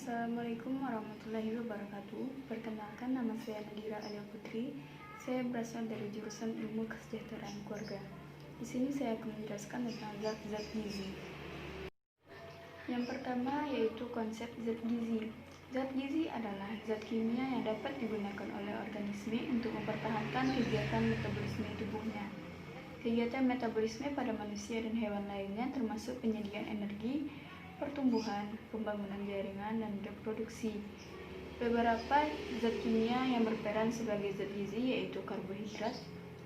Assalamualaikum warahmatullahi wabarakatuh. Perkenalkan, nama saya Nadira Alia Putri. Saya berasal dari jurusan Ilmu Kesejahteraan Keluarga. Di sini saya akan menjelaskan tentang zat-zat gizi. Yang pertama yaitu konsep zat gizi. Zat gizi adalah zat kimia yang dapat digunakan oleh organisme untuk mempertahankan kegiatan metabolisme tubuhnya. Kegiatan metabolisme pada manusia dan hewan lainnya termasuk penyediaan energi, pertumbuhan, pembangunan jaringan, dan reproduksi. Beberapa zat kimia yang berperan sebagai zat gizi yaitu karbohidrat,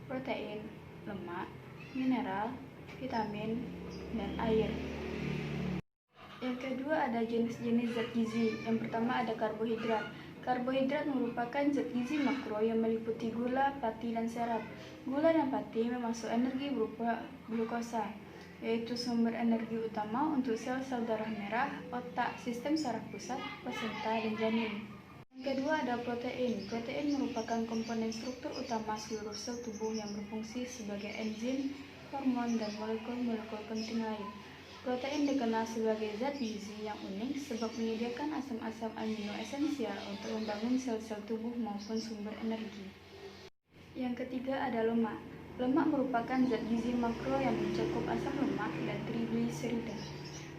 protein, lemak, mineral, vitamin, dan air. Yang kedua ada jenis-jenis zat gizi. Yang pertama ada karbohidrat. Karbohidrat merupakan zat gizi makro yang meliputi gula, pati, dan serat. Gula dan pati memasuk energi berupa glukosa, yaitu sumber energi utama untuk sel-sel darah merah, otak, sistem saraf pusat, plasenta, dan janin. Yang kedua ada protein. Protein merupakan komponen struktur utama seluruh sel tubuh yang berfungsi sebagai enzim, hormon, dan molekul-molekul penting lain. Protein dikenal sebagai zat gizi yang unik sebab menyediakan asam-asam amino esensial untuk membangun sel-sel tubuh maupun sumber energi. Yang ketiga ada lemak. Lemak merupakan zat gizi makro yang mencakup asam lemak dan trigliserida.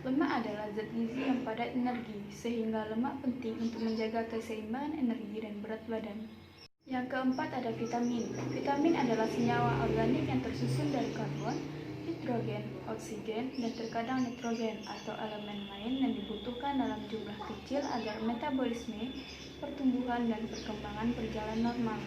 Lemak adalah zat gizi yang padat energi, sehingga lemak penting untuk menjaga keseimbangan energi dan berat badan. Yang keempat ada vitamin. Vitamin adalah senyawa organik yang tersusun dari karbon, hidrogen, oksigen, dan terkadang nitrogen atau elemen lain yang dibutuhkan dalam jumlah kecil agar metabolisme, pertumbuhan, dan perkembangan berjalan normal.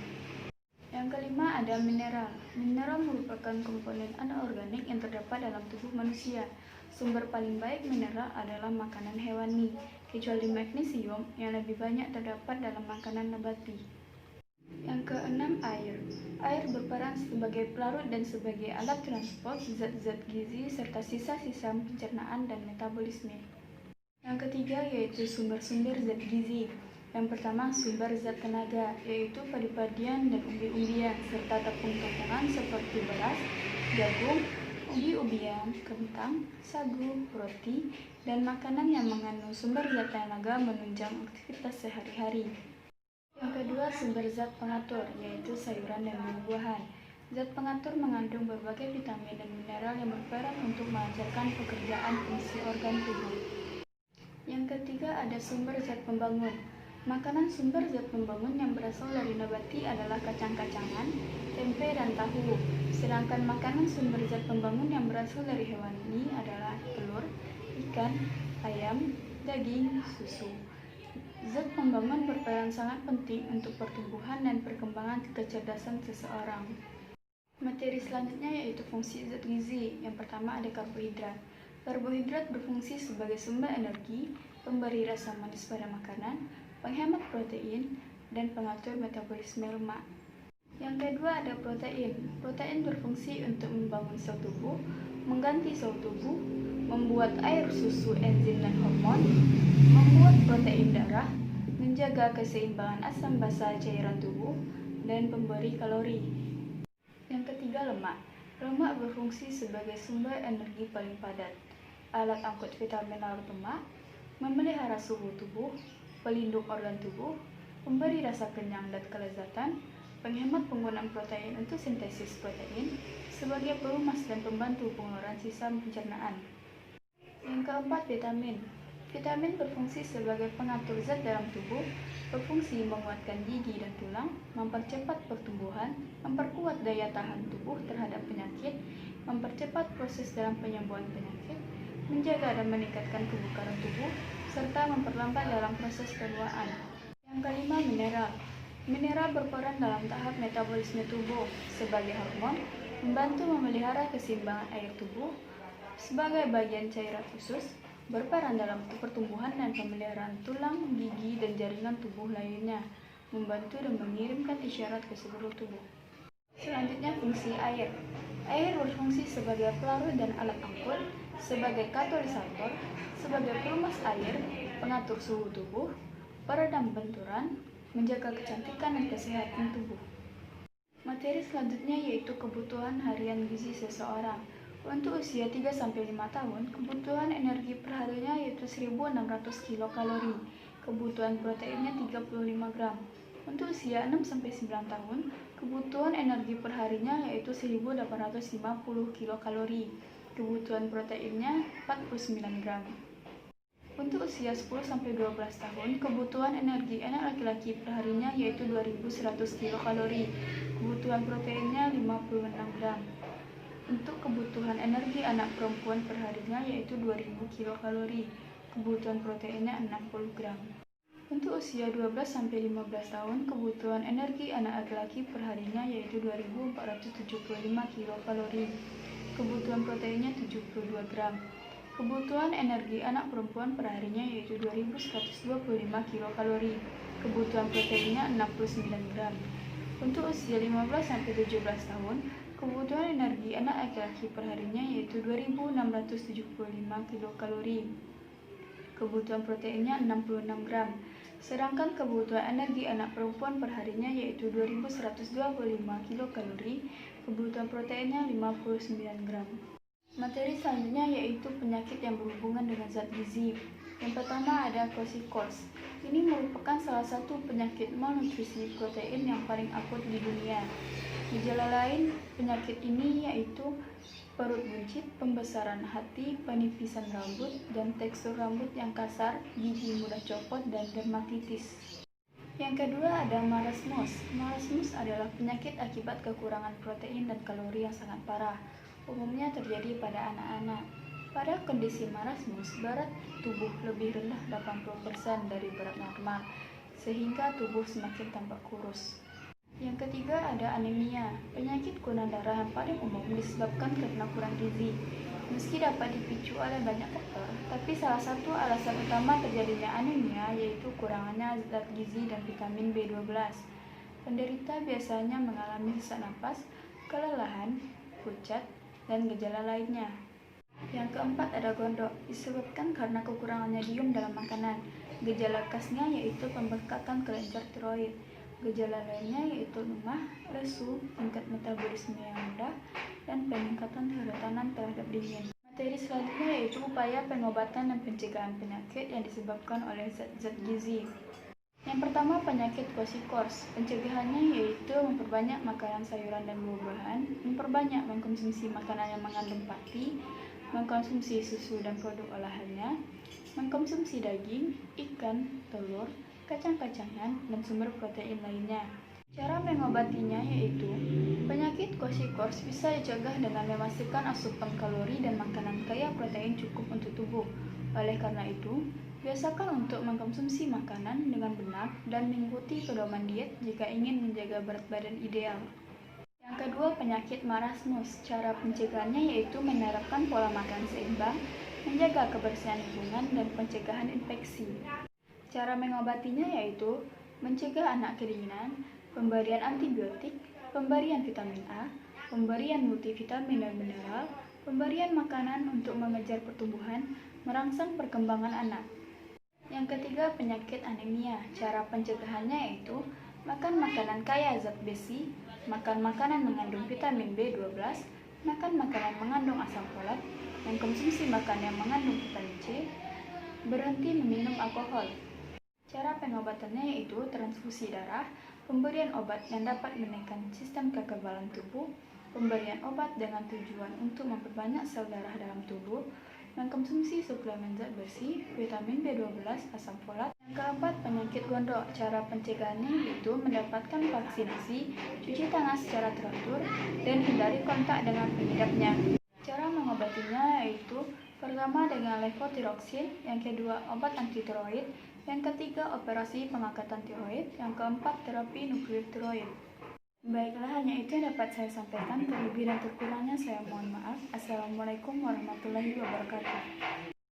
Yang kelima ada mineral. Mineral merupakan komponen anorganik yang terdapat dalam tubuh manusia. Sumber paling baik mineral adalah makanan hewani, kecuali magnesium yang lebih banyak terdapat dalam makanan nabati. Yang keenam air. Air berperan sebagai pelarut dan sebagai alat transport zat-zat gizi serta sisa-sisa pencernaan dan metabolisme. Yang ketiga yaitu sumber-sumber zat gizi. Yang pertama sumber zat tenaga, yaitu padi-padian dan umbi-umbian, serta tepung-tepungan seperti beras, jagung, ubi-ubian, kentang, sagu, roti, dan makanan yang mengandung sumber zat tenaga menunjang aktivitas sehari-hari. Yang kedua sumber zat pengatur, yaitu sayuran dan buah-buahan. Zat pengatur mengandung berbagai vitamin dan mineral yang berperan untuk melancarkan pekerjaan fungsi organ tubuh. Yang ketiga ada sumber zat pembangun. Makanan sumber zat pembangun yang berasal dari nabati adalah kacang-kacangan, tempe, dan tahu. Sedangkan makanan sumber zat pembangun yang berasal dari hewani adalah telur, ikan, ayam, daging, susu. Zat pembangun berperan sangat penting untuk pertumbuhan dan perkembangan kecerdasan seseorang. Materi selanjutnya yaitu fungsi zat gizi. Yang pertama ada karbohidrat. Karbohidrat berfungsi sebagai sumber energi, pemberi rasa manis pada makanan, penghemat protein, dan pengatur metabolisme lemak. Yang kedua ada protein. Protein berfungsi untuk membangun sel tubuh, mengganti sel tubuh, membuat air, susu, enzim, dan hormon, membuat protein darah, menjaga keseimbangan asam basa cairan tubuh, dan pemberi kalori. Yang ketiga lemak. Lemak berfungsi sebagai sumber energi paling padat, alat angkut vitamin larut lemak, memelihara suhu tubuh, pelindung organ tubuh, pemberi rasa kenyang dan kelezatan, penghemat penggunaan protein untuk sintesis protein, sebagai pelumas dan pembantu pengeluaran sisa pencernaan. Yang keempat vitamin. Vitamin berfungsi sebagai pengatur zat dalam tubuh, berfungsi menguatkan gigi dan tulang, mempercepat pertumbuhan, memperkuat daya tahan tubuh terhadap penyakit, mempercepat proses dalam penyembuhan penyakit, menjaga dan meningkatkan kebugaran tubuh, serta memperlambat dalam proses penuaan. Yang kelima mineral. Mineral berperan dalam tahap metabolisme tubuh sebagai hormon, membantu memelihara keseimbangan air tubuh, sebagai bagian cairan khusus, berperan dalam pertumbuhan dan pemeliharaan tulang, gigi, dan jaringan tubuh lainnya, membantu dan mengirimkan isyarat ke seluruh tubuh. Selanjutnya fungsi air. Air berfungsi sebagai pelarut dan alat angkut, sebagai katalisator, sebagai pelumas air, pengatur suhu tubuh, peredam benturan, menjaga kecantikan dan kesehatan tubuh. Materi selanjutnya yaitu kebutuhan harian gizi seseorang. Untuk usia 3-5 tahun, kebutuhan energi perharinya yaitu 1.600 kilokalori. kebutuhan proteinnya 35 gram. Untuk usia 6-9 tahun, kebutuhan energi perharinya yaitu 1850 kilokalori. Kebutuhan proteinnya 49 gram. Untuk usia 10-12 tahun, kebutuhan energi anak laki-laki perharinya yaitu 2100 kilokalori. Kebutuhan proteinnya 56 gram. Untuk kebutuhan energi anak perempuan perharinya yaitu 2000 kilokalori. Kebutuhan proteinnya 60 gram. Untuk usia 12-15 tahun, kebutuhan energi anak laki-laki perharinya yaitu 2475 kilokalori. Kebutuhan proteinnya 72 gram. Kebutuhan energi anak perempuan perharinya yaitu 2125 kilokalori. Kebutuhan proteinnya 69 gram. Untuk usia 15-17 tahun, kebutuhan energi anak laki-laki perharinya yaitu 2675 kilokalori. Kebutuhan proteinnya 66 gram. Sedangkan kebutuhan energi anak perempuan perharinya yaitu 2125 kilokalori. Kebutuhan proteinnya 59 gram. Materi selanjutnya yaitu penyakit yang berhubungan dengan zat gizi. Yang pertama ada kwashiorkor. Ini merupakan salah satu penyakit malnutrisi protein yang paling akut di dunia. Gejala lain penyakit ini yaitu perut buncit, pembesaran hati, penipisan rambut, dan tekstur rambut yang kasar, gigi mudah copot, dan dermatitis. Yang kedua ada marasmus. Marasmus adalah penyakit akibat kekurangan protein dan kalori yang sangat parah. Umumnya terjadi pada anak-anak. Pada kondisi marasmus, berat tubuh lebih rendah 80% dari berat normal, sehingga tubuh semakin tampak kurus. Yang ketiga ada anemia. Penyakit kurang darah yang paling umum disebabkan karena kurang gizi. Meski dapat dipicu oleh banyak faktor, tapi salah satu alasan utama terjadinya anemia yaitu kurangnya zat gizi dan vitamin B12. Penderita biasanya mengalami sesak napas, kelelahan, pucat, dan gejala lainnya. Yang keempat ada gondok, disebabkan karena kekurangan yodium dalam makanan. Gejala khasnya yaitu pembengkakan kelenjar tiroid. Gejala lainnya yaitu lemah, lesu, tingkat metabolisme yang rendah, dan peningkatan kerentanan terhadap dingin. Materi selanjutnya yaitu upaya pengobatan dan pencegahan penyakit yang disebabkan oleh zat gizi. Yang pertama penyakit kwashiorkor. Pencegahannya yaitu memperbanyak makanan sayuran dan buah-buahan, memperbanyak mengkonsumsi makanan yang mengandung pati, mengkonsumsi susu dan produk olahannya, mengkonsumsi daging, ikan, telur, kacang-kacangan, dan sumber protein lainnya. Cara mengobatinya yaitu penyakit kwashiorkor bisa dicegah dengan memastikan asupan kalori dan makanan kaya protein cukup untuk tubuh. Oleh karena itu, biasakan untuk mengkonsumsi makanan dengan benar dan mengikuti pedoman diet jika ingin menjaga berat badan ideal. Yang kedua, penyakit marasmus. Cara pencegahannya yaitu menerapkan pola makan seimbang, menjaga kebersihan lingkungan, dan pencegahan infeksi. Cara mengobatinya yaitu mencegah anak kedinginan, pemberian antibiotik, pemberian vitamin A, pemberian multivitamin dan mineral, pemberian makanan untuk mengejar pertumbuhan, merangsang perkembangan anak. Yang ketiga, penyakit anemia. Cara pencegahannya yaitu makan makanan kaya zat besi, makan makanan mengandung vitamin B12, makan makanan mengandung asam folat, mengkonsumsi makanan yang mengandung vitamin C, berhenti meminum alkohol. Cara pengobatannya yaitu transfusi darah, pemberian obat yang dapat menaikkan sistem kekebalan tubuh, pemberian obat dengan tujuan untuk memperbanyak sel darah dalam tubuh, mengkonsumsi suplemen zat besi, vitamin B12, asam folat. Yang keempat, penyakit gondok. Cara pencegahannya yaitu mendapatkan vaksinasi, cuci tangan secara teratur, dan hindari kontak dengan pengidapnya. Cara mengobatinya yaitu pertama dengan levotiroksin, yang kedua obat anti tiroid, yang ketiga operasi pengangkatan tiroid, yang keempat terapi nuklir tiroid. Baiklah, hanya itu yang dapat saya sampaikan. Terlebih dan terkurangnya saya mohon maaf. Assalamualaikum warahmatullahi wabarakatuh.